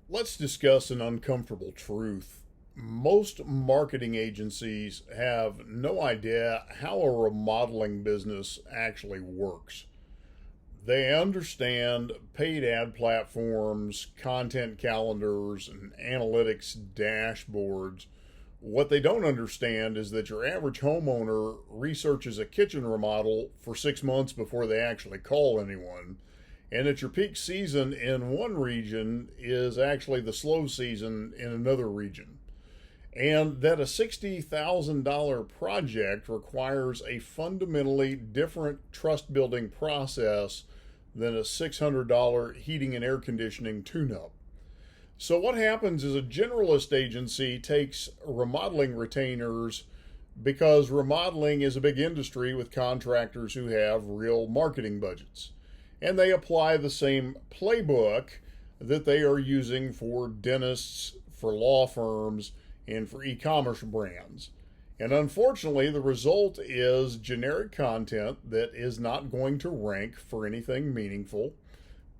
Let's discuss an uncomfortable truth. Most marketing agencies have no idea how a remodeling business actually works. They understand paid ad platforms, content calendars, and analytics dashboards. What they don't understand is that your average homeowner researches a kitchen remodel for 6 months before they actually call anyone, and that your peak season in one region is actually the slow season in another region, and that a $60,000 project requires a fundamentally different trust building process than a $600 heating and air conditioning tune up. So, what happens is a generalist agency takes remodeling retainers because remodeling is a big industry with contractors who have real marketing budgets. And they apply the same playbook that they are using for dentists, for law firms, and for e commerce brands. And unfortunately, the result is generic content that is not going to rank for anything meaningful,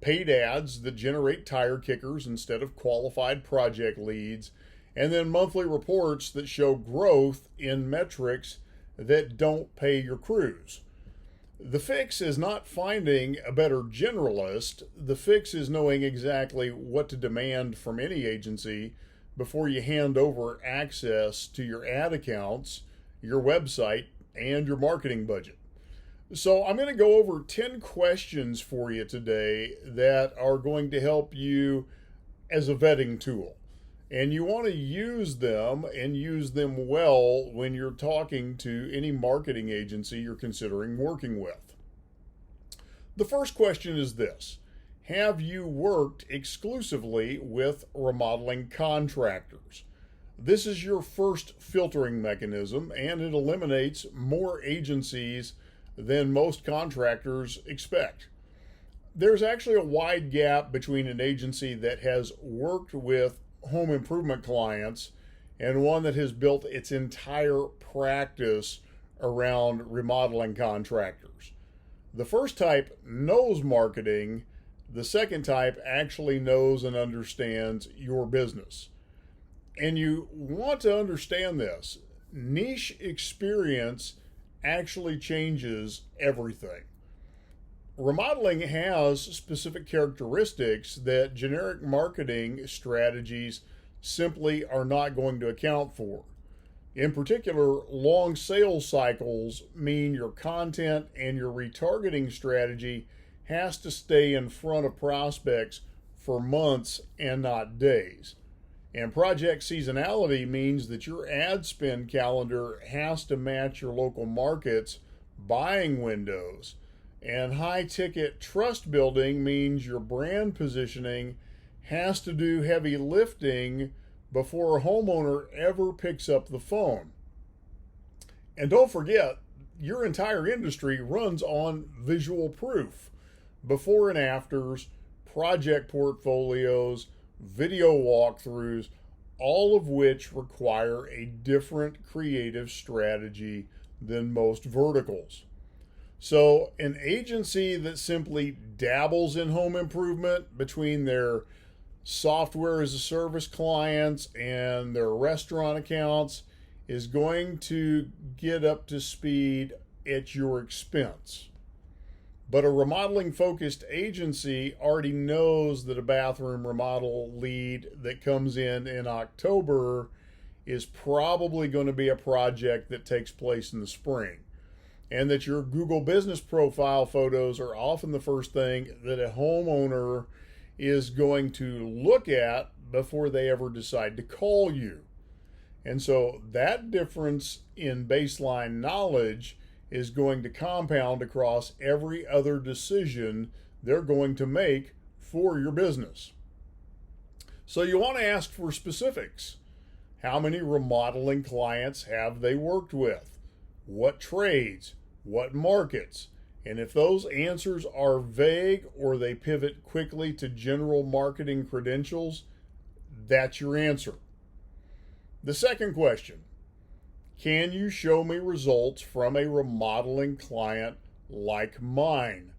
paid ads that generate tire kickers instead of qualified project leads, and then monthly reports that show growth in metrics that don't pay your crews. The fix is not finding a better generalist. The fix is knowing exactly what to demand from any agency before you hand over access to your ad accounts, your website, and your marketing budget. So, I'm going to go over 10 questions for you today that are going to help you as a vetting tool. And you want to use them and use them well when you're talking to any marketing agency you're considering working with. The first question is this: have you worked exclusively with remodeling contractors? This is your first filtering mechanism, and it eliminates more agencies than most contractors expect. There's actually a wide gap between an agency that has worked with home improvement clients and one that has built its entire practice around remodeling contractors. The first type knows marketing, the second type actually knows and understands your business. And you want to understand this. Niche experience actually changes everything. Remodeling has specific characteristics that generic marketing strategies simply are not going to account for. In particular, long sales cycles mean your content and your retargeting strategy has to stay in front of prospects for months and not days. And project seasonality means that your ad spend calendar has to match your local market's buying windows. And high ticket trust building means your brand positioning has to do heavy lifting before a homeowner ever picks up the phone. And don't forget, your entire industry runs on visual proof: before and afters, project portfolios, video walkthroughs, all of which require a different creative strategy than most verticals. So, an agency that simply dabbles in home improvement between their software as a service clients and their restaurant accounts is going to get up to speed at your expense. But a remodeling focused agency already knows that a bathroom remodel lead that comes in October is probably going to be a project that takes place in the spring, and that your Google business profile photos are often the first thing that a homeowner is going to look at before they ever decide to call you. And so that difference in baseline knowledge is going to compound across every other decision they're going to make for your business. So you want to ask for specifics. How many remodeling clients have they worked with? What trades? What markets? And if those answers are vague or they pivot quickly to general marketing credentials, that's your answer. The second question: can you show me results from a remodeling client like mine?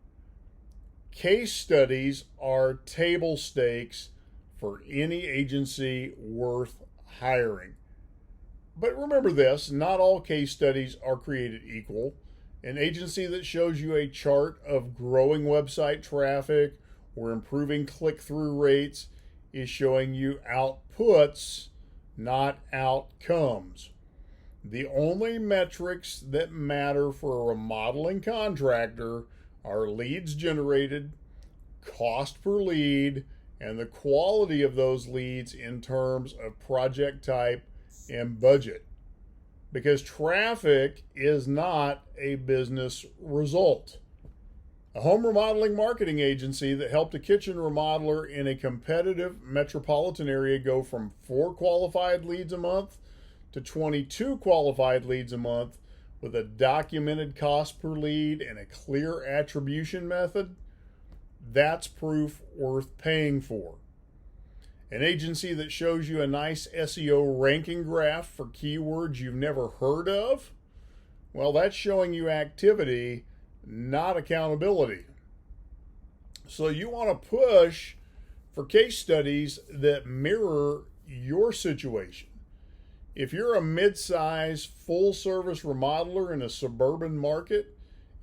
Case studies are table stakes for any agency worth hiring. But remember this, not all case studies are created equal. An agency that shows you a chart of growing website traffic or improving click-through rates is showing you outputs, not outcomes. The only metrics that matter for a remodeling contractor are leads generated, cost per lead, and the quality of those leads in terms of project type and budget. Because traffic is not a business result. A home remodeling marketing agency that helped a kitchen remodeler in a competitive metropolitan area go from 4 qualified leads a month to 22 qualified leads a month with a documented cost per lead and a clear attribution method, that's proof worth paying for. An agency that shows you a nice SEO ranking graph for keywords you've never heard of, well, that's showing you activity, not accountability. So you want to push for case studies that mirror your situation. If you're a mid-size, full-service remodeler in a suburban market,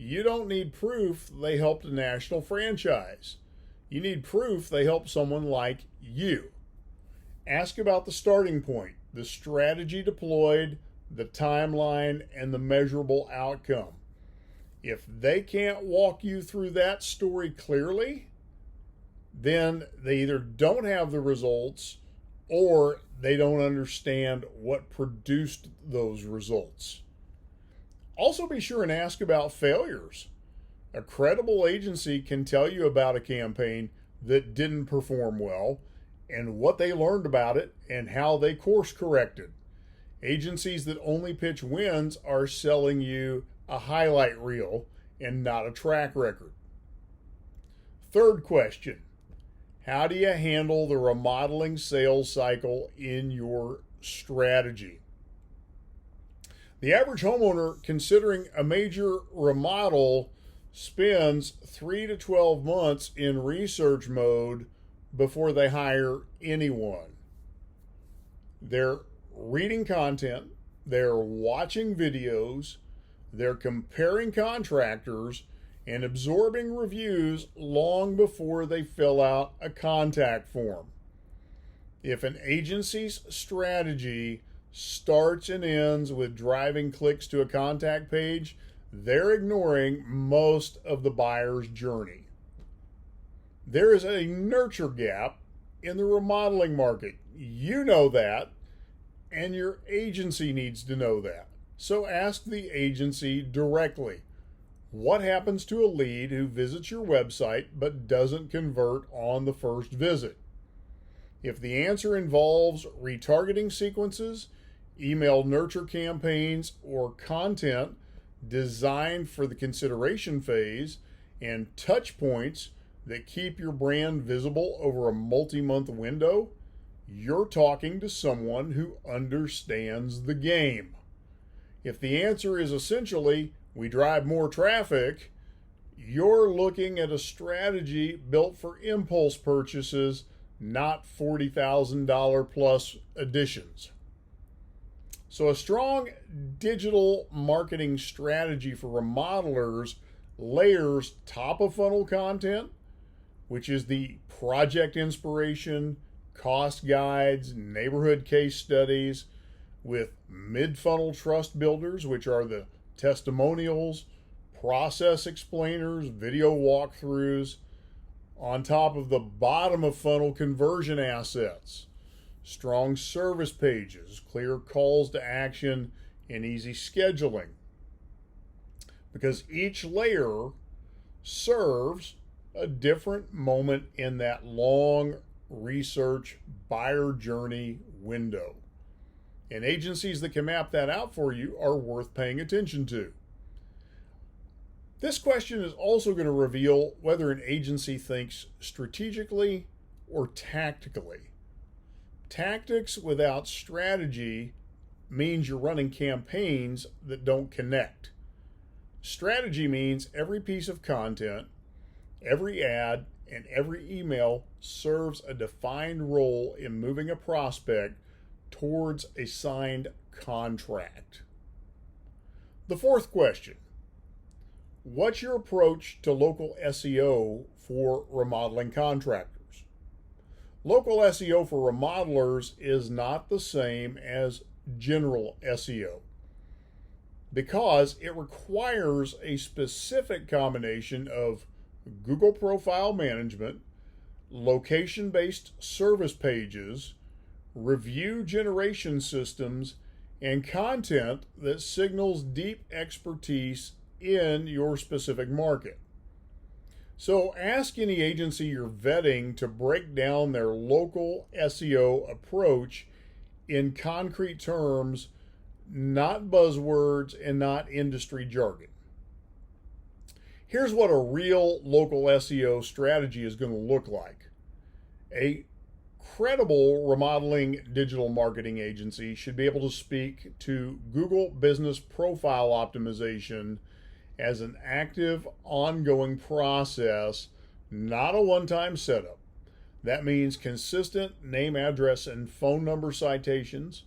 you don't need proof they helped a national franchise. You need proof they helped someone like you. Ask about the starting point, the strategy deployed, the timeline, and the measurable outcome. If they can't walk you through that story clearly, then they either don't have the results or they don't understand what produced those results. Also, be sure and ask about failures. A credible agency can tell you about a campaign that didn't perform well and what they learned about it and how they course corrected. Agencies that only pitch wins are selling you a highlight reel and not a track record. Third question, how do you handle the remodeling sales cycle in your strategy? The average homeowner considering a major remodel spends 3 to 12 months in research mode before they hire anyone. They're reading content, they're watching videos, they're comparing contractors and absorbing reviews long before they fill out a contact form. If an agency's strategy starts and ends with driving clicks to a contact page, they're ignoring most of the buyer's journey. There is a nurture gap in the remodeling market. You know that, and your agency needs to know that. So ask the agency directly. What happens to a lead who visits your website but doesn't convert on the first visit? If the answer involves retargeting sequences, email nurture campaigns, or content designed for the consideration phase, and touch points that keep your brand visible over a multi-month window, you're talking to someone who understands the game. If the answer is essentially, we drive more traffic, you're looking at a strategy built for impulse purchases, not $40,000 plus additions. So a strong digital marketing strategy for remodelers layers top of funnel content, which is the project inspiration, cost guides, neighborhood case studies, with mid-funnel trust builders, which are the testimonials, process explainers, video walkthroughs, on top of the bottom of funnel conversion assets, strong service pages, clear calls to action, and easy scheduling. Because each layer serves a different moment in that long research buyer journey window. And agencies that can map that out for you are worth paying attention to. This question is also going to reveal whether an agency thinks strategically or tactically. Tactics without strategy means you're running campaigns that don't connect. Strategy means every piece of content, every ad, and every email serves a defined role in moving a prospect towards a signed contract. The fourth question: what's your approach to local SEO for remodeling contractors? Local SEO for remodelers is not the same as general SEO because it requires a specific combination of Google profile management, location-based service pages, review generation systems, and content that signals deep expertise in your specific market. So ask any agency you're vetting to break down their local SEO approach in concrete terms, not buzzwords and not industry jargon. Here's what a real local SEO strategy is going to look like. A credible remodeling digital marketing agency should be able to speak to Google Business Profile Optimization as an active, ongoing process, not a one-time setup. That means consistent name, address, and phone number citations,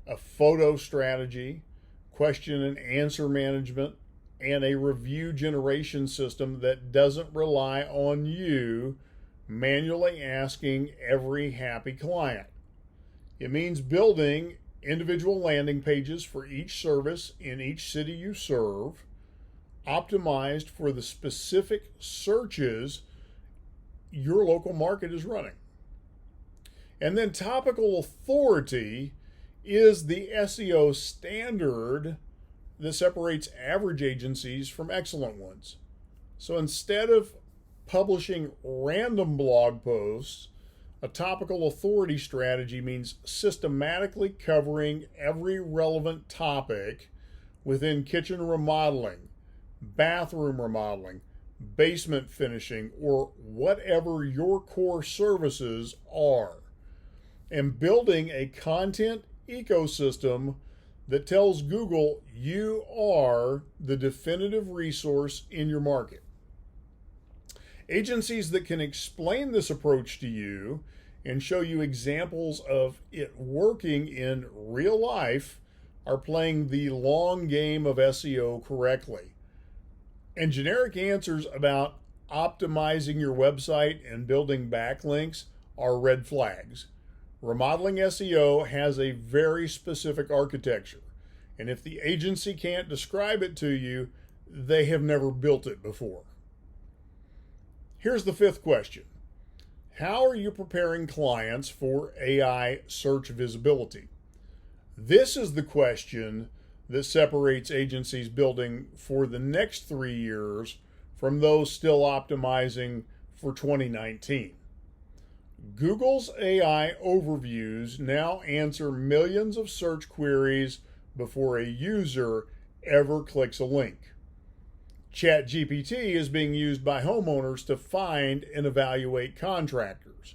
a photo strategy, question and answer management, and a review generation system that doesn't rely on you manually asking every happy client. It means building individual landing pages for each service in each city you serve, optimized for the specific searches your local market is running. And then topical authority is the SEO standard that separates average agencies from excellent ones. So instead of publishing random blog posts, a topical authority strategy means systematically covering every relevant topic within kitchen remodeling, bathroom remodeling, basement finishing, or whatever your core services are, and building a content ecosystem that tells Google you are the definitive resource in your market. Agencies that can explain this approach to you and show you examples of it working in real life are playing the long game of SEO correctly. And generic answers about optimizing your website and building backlinks are red flags. Remodeling SEO has a very specific architecture, and if the agency can't describe it to you, they have never built it before. Here's the fifth question: how are you preparing clients for AI search visibility? This is the question that separates agencies building for the next 3 years from those still optimizing for 2019. Google's AI overviews now answer millions of search queries before a user ever clicks a link. ChatGPT is being used by homeowners to find and evaluate contractors.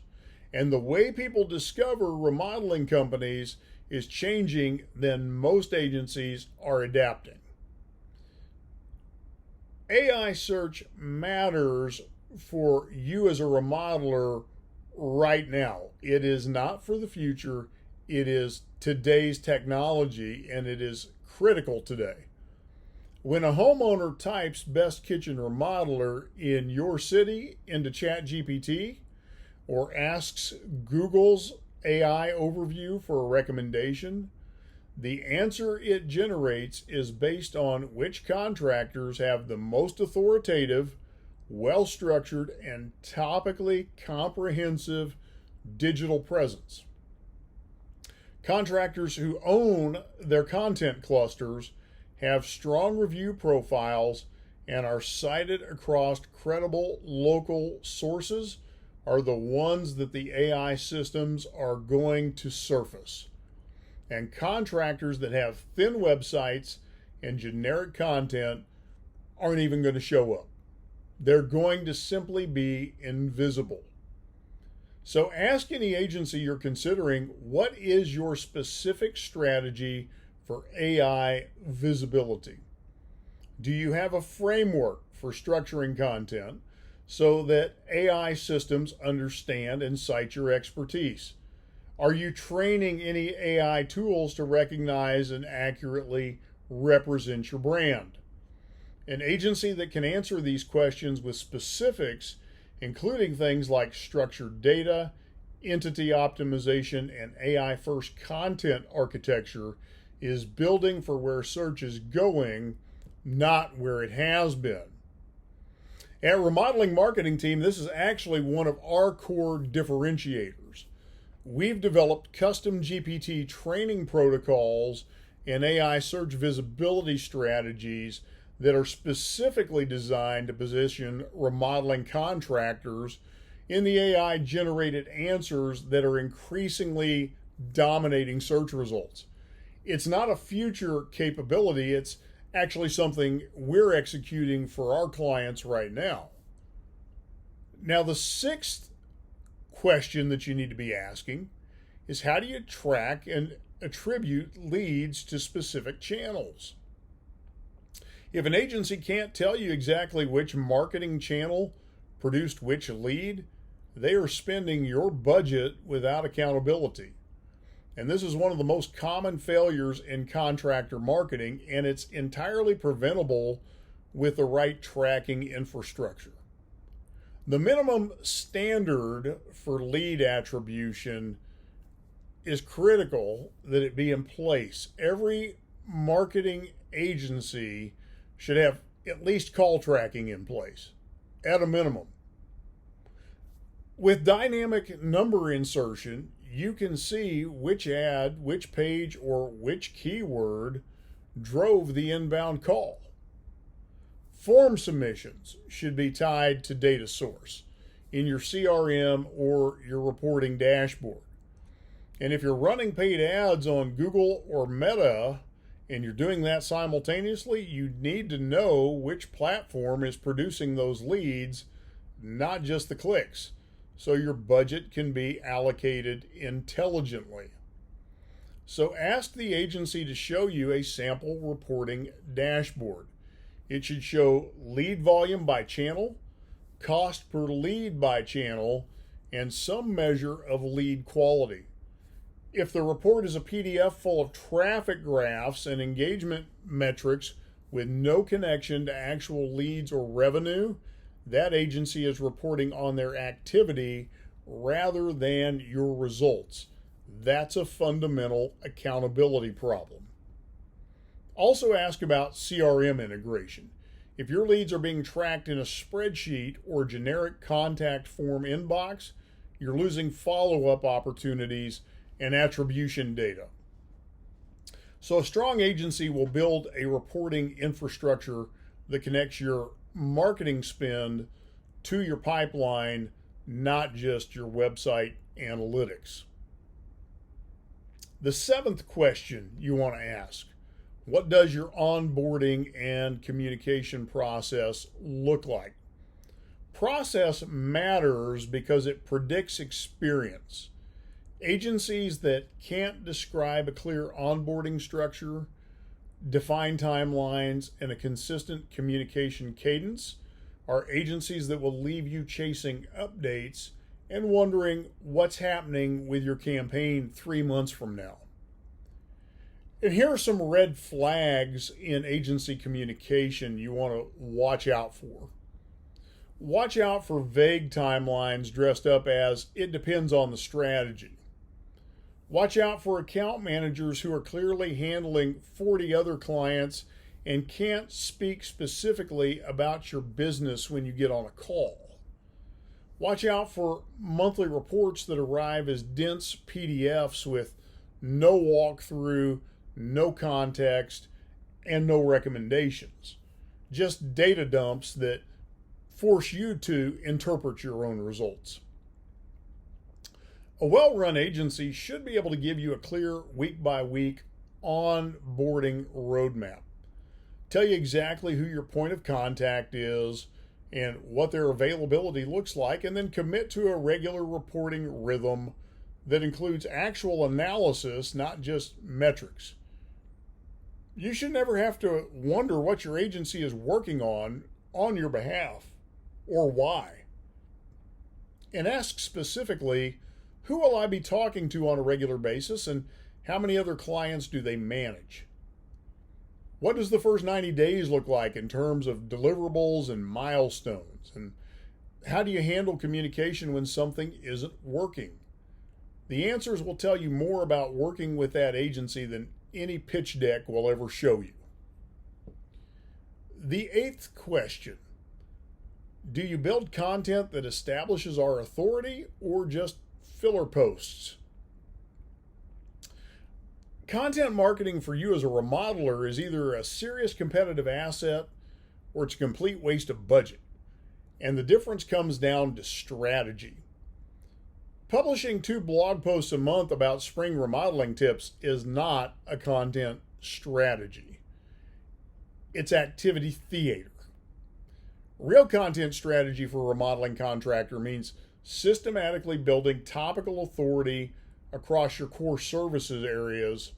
And the way people discover remodeling companies is changing, then most agencies are adapting. AI search matters for you as a remodeler right now. It is not for the future. It is today's technology, and it is critical today. When a homeowner types best kitchen remodeler in your city into ChatGPT or asks Google's AI overview for a recommendation, the answer it generates is based on which contractors have the most authoritative, well-structured, and topically comprehensive digital presence. Contractors who own their content clusters have strong review profiles and are cited across credible local sources are the ones that the AI systems are going to surface. And contractors that have thin websites and generic content aren't even going to show up. They're going to simply be invisible. So ask any agency you're considering, what is your specific strategy for AI visibility? Do you have a framework for structuring content so that AI systems understand and cite your expertise? Are you training any AI tools to recognize and accurately represent your brand? An agency that can answer these questions with specifics, including things like structured data, entity optimization, and AI first content architecture, is building for where search is going, not where it has been. At Remodeling Marketing Team, this is actually one of our core differentiators. We've developed custom GPT training protocols and AI search visibility strategies that are specifically designed to position remodeling contractors in the AI generated answers that are increasingly dominating search results. It's not a future capability, it's actually something we're executing for our clients right now. Now, the sixth question that you need to be asking is, how do you track and attribute leads to specific channels? If an agency can't tell you exactly which marketing channel produced which lead, they are spending your budget without accountability. And this is one of the most common failures in contractor marketing, and it's entirely preventable with the right tracking infrastructure. The minimum standard for lead attribution is critical that it be in place. Every marketing agency should have at least call tracking in place, at a minimum. With dynamic number insertion, you can see which ad, which page, or which keyword drove the inbound call. Form submissions should be tied to data source in your CRM or your reporting dashboard. And if you're running paid ads on Google or Meta, and you're doing that simultaneously, you need to know which platform is producing those leads, not just the clicks, so your budget can be allocated intelligently. So ask the agency to show you a sample reporting dashboard. It should show lead volume by channel, cost per lead by channel, and some measure of lead quality. If the report is a PDF full of traffic graphs and engagement metrics with no connection to actual leads or revenue, that agency is reporting on their activity rather than your results. That's a fundamental accountability problem. Also ask about CRM integration. If your leads are being tracked in a spreadsheet or generic contact form inbox, you're losing follow-up opportunities and attribution data. So a strong agency will build a reporting infrastructure that connects your marketing spend to your pipeline, not just your website analytics. The seventh question you want to ask: what does your onboarding and communication process look like? Process matters because it predicts experience. Agencies that can't describe a clear onboarding structure, define timelines, and a consistent communication cadence are agencies that will leave you chasing updates and wondering what's happening with your campaign 3 months from now. And here are some red flags in agency communication you want to watch out for. Watch out for vague timelines dressed up as "it depends on the strategy." Watch out for account managers who are clearly handling 40 other clients and can't speak specifically about your business when you get on a call. Watch out for monthly reports that arrive as dense PDFs with no walkthrough, no context, and no recommendations. Just data dumps that force you to interpret your own results. A well-run agency should be able to give you a clear week-by-week onboarding roadmap. Tell you exactly who your point of contact is and what their availability looks like, and then commit to a regular reporting rhythm that includes actual analysis, not just metrics. You should never have to wonder what your agency is working on your behalf. or why? And ask specifically, who will I be talking to on a regular basis and how many other clients do they manage? What does the first 90 days look like in terms of deliverables and milestones? And how do you handle communication when something isn't working? The answers will tell you more about working with that agency than any pitch deck will ever show you. The eighth question: do you build content that establishes our authority or just filler posts? Content marketing for you as a remodeler is either a serious competitive asset or it's a complete waste of budget. And the difference comes down to strategy. Publishing 2 blog posts a month about spring remodeling tips is not a content strategy. It's activity theater. Real content strategy for a remodeling contractor means systematically building topical authority across your core services areas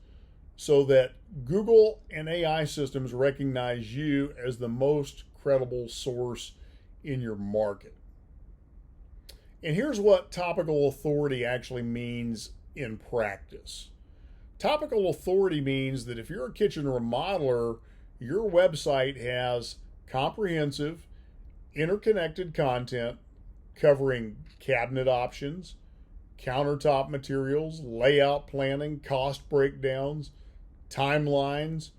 so that Google and AI systems recognize you as the most credible source in your market. And here's what topical authority actually means in practice. Topical authority means that if you're a kitchen remodeler, your website has comprehensive, interconnected content covering cabinet options, countertop materials, layout planning, cost breakdowns, timelines,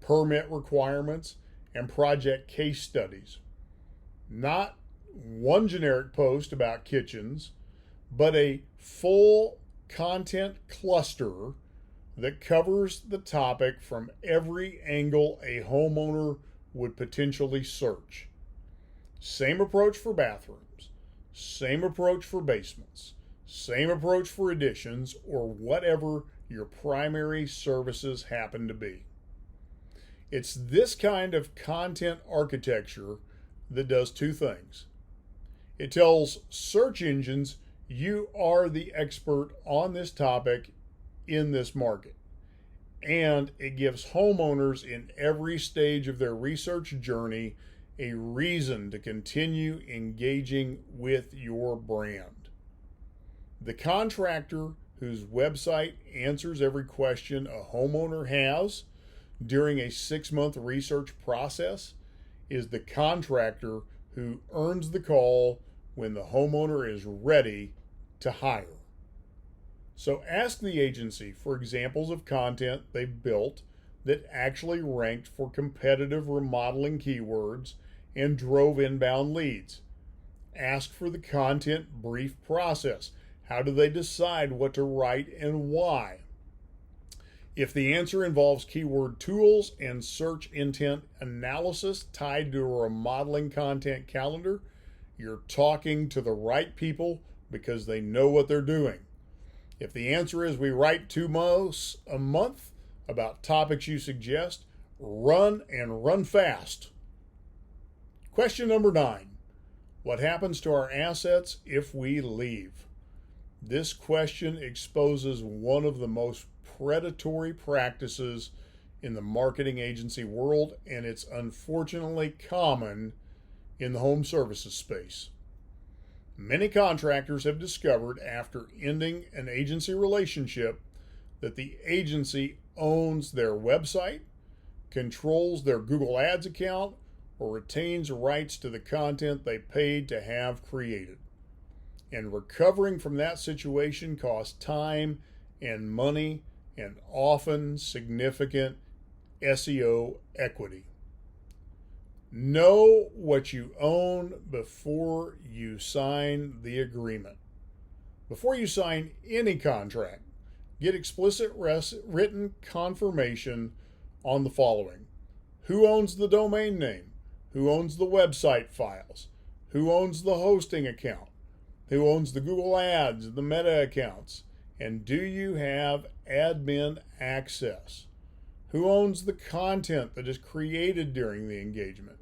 permit requirements, and project case studies. Not one generic post about kitchens, but a full content cluster that covers the topic from every angle a homeowner would potentially search. Same approach for bathrooms, same approach for basements, same approach for additions, or whatever your primary services happen to be. It's this kind of content architecture that does 2 things. It tells search engines you are the expert on this topic in this market. And it gives homeowners in every stage of their research journey a reason to continue engaging with your brand. The contractor whose website answers every question a homeowner has during a 6-month research process is the contractor who earns the call when the homeowner is ready to hire. So ask the agency for examples of content they've built that actually ranked for competitive remodeling keywords and drove inbound leads. Ask for the content brief process. How do they decide what to write and why? If the answer involves keyword tools and search intent analysis tied to a remodeling content calendar, you're talking to the right people because they know what they're doing. If the answer is we write 2 posts a month about topics you suggest, run and run fast. Question number 9. What happens to our assets if we leave? This question exposes one of the most predatory practices in the marketing agency world, and it's unfortunately common in the home services space. Many contractors have discovered after ending an agency relationship that the agency owns their website, controls their Google Ads account, or retains rights to the content they paid to have created. And recovering from that situation costs time and money and often significant SEO equity. Know what you own before you sign the agreement. Before you sign any contract, get explicit written confirmation on the following: who owns the domain name, who owns the website files, who owns the hosting account, who owns the Google Ads, the Meta accounts, and do you have admin access? Who owns the content that is created during the engagement?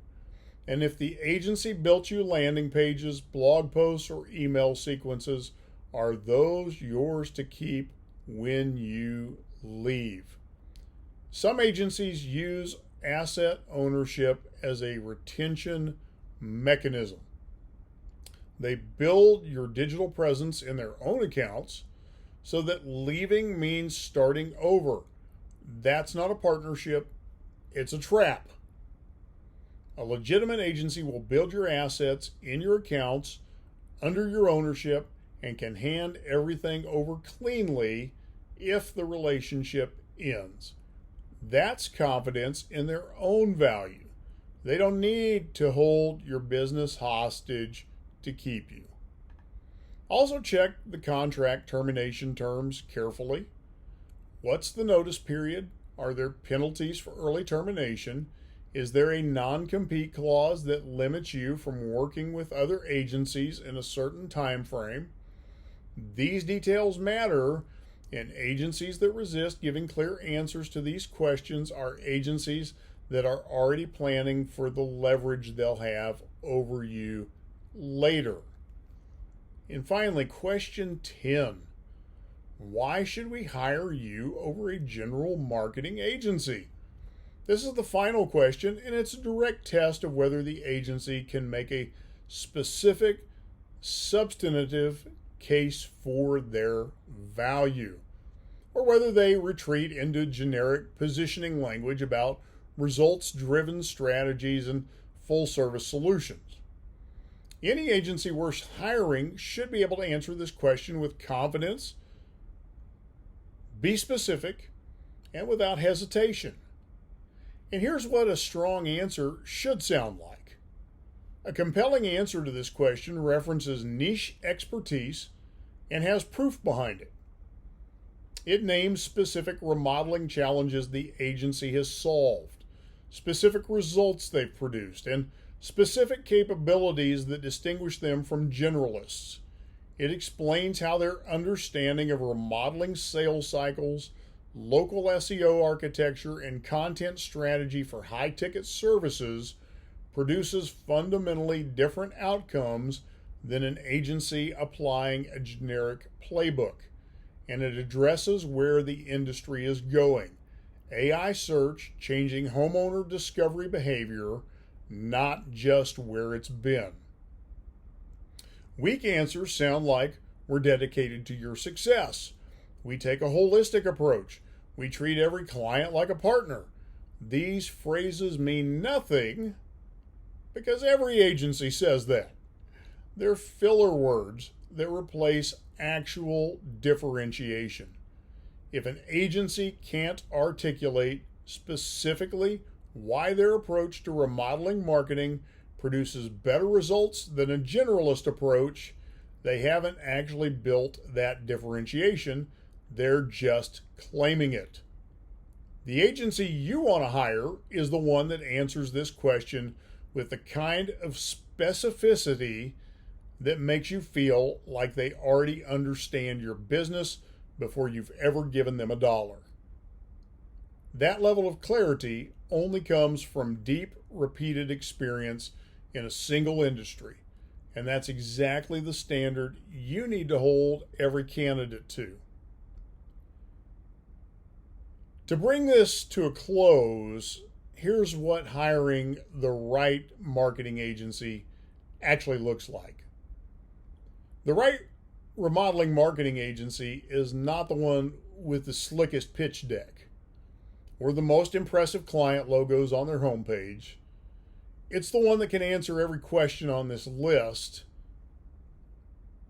And if the agency built you landing pages, blog posts, or email sequences, are those yours to keep when you leave? Some agencies use asset ownership as a retention mechanism. They build your digital presence in their own accounts so that leaving means starting over. That's not a partnership, it's a trap. A legitimate agency will build your assets in your accounts under your ownership and can hand everything over cleanly if the relationship ends. That's confidence in their own value. They don't need to hold your business hostage to keep you. Also, check the contract termination terms carefully. What's the notice period? Are there penalties for early termination? Is there a non-compete clause that limits you from working with other agencies in a certain time frame? These details matter, and agencies that resist giving clear answers to these questions are agencies that are already planning for the leverage they'll have over you later. And finally, question 10. Why should we hire you over a general marketing agency? This is the final question, and it's a direct test of whether the agency can make a specific, substantive case for their value, or whether they retreat into generic positioning language about results-driven strategies and full-service solutions. Any agency worth hiring should be able to answer this question with confidence, be specific, and without hesitation. And here's what a strong answer should sound like. A compelling answer to this question references niche expertise and has proof behind it. It names specific remodeling challenges the agency has solved, specific results they've produced, and specific capabilities that distinguish them from generalists. It explains how their understanding of remodeling sales cycles, local SEO architecture, and content strategy for high-ticket services produces fundamentally different outcomes than an agency applying a generic playbook. And it addresses where the industry is going. AI search changing homeowner discovery behavior, not just where it's been. Weak answers sound like we're dedicated to your success. We take a holistic approach. We treat every client like a partner. These phrases mean nothing because every agency says that. They're filler words that replace actual differentiation. If an agency can't articulate specifically why their approach to remodeling marketing produces better results than a generalist approach, they haven't actually built that differentiation. They're just claiming it. The agency you want to hire is the one that answers this question with the kind of specificity that makes you feel like they already understand your business before you've ever given them a dollar. That level of clarity only comes from deep, repeated experience in a single industry, and that's exactly the standard you need to hold every candidate to. To bring this to a close, here's what hiring the right marketing agency actually looks like. The right remodeling marketing agency is not the one with the slickest pitch deck or the most impressive client logos on their homepage. It's the one that can answer every question on this list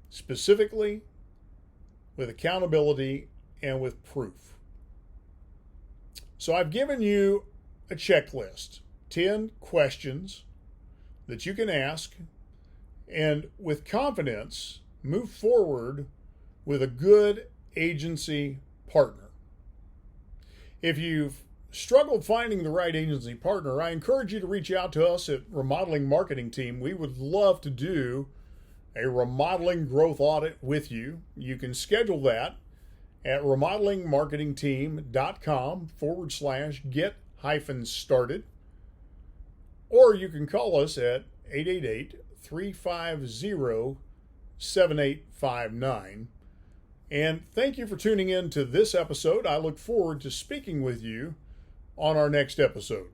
specifically, with accountability, and with proof. So I've given you a checklist, 10 questions that you can ask, and with confidence, move forward with a good agency partner. If you've struggled finding the right agency partner, I encourage you to reach out to us at Remodeling Marketing Team. We would love to do a remodeling growth audit with you. You can schedule that at remodelingmarketingteam.com/get-started, or you can call us at 888-350-7859. And thank you for tuning in to this episode. I look forward to speaking with you on our next episode.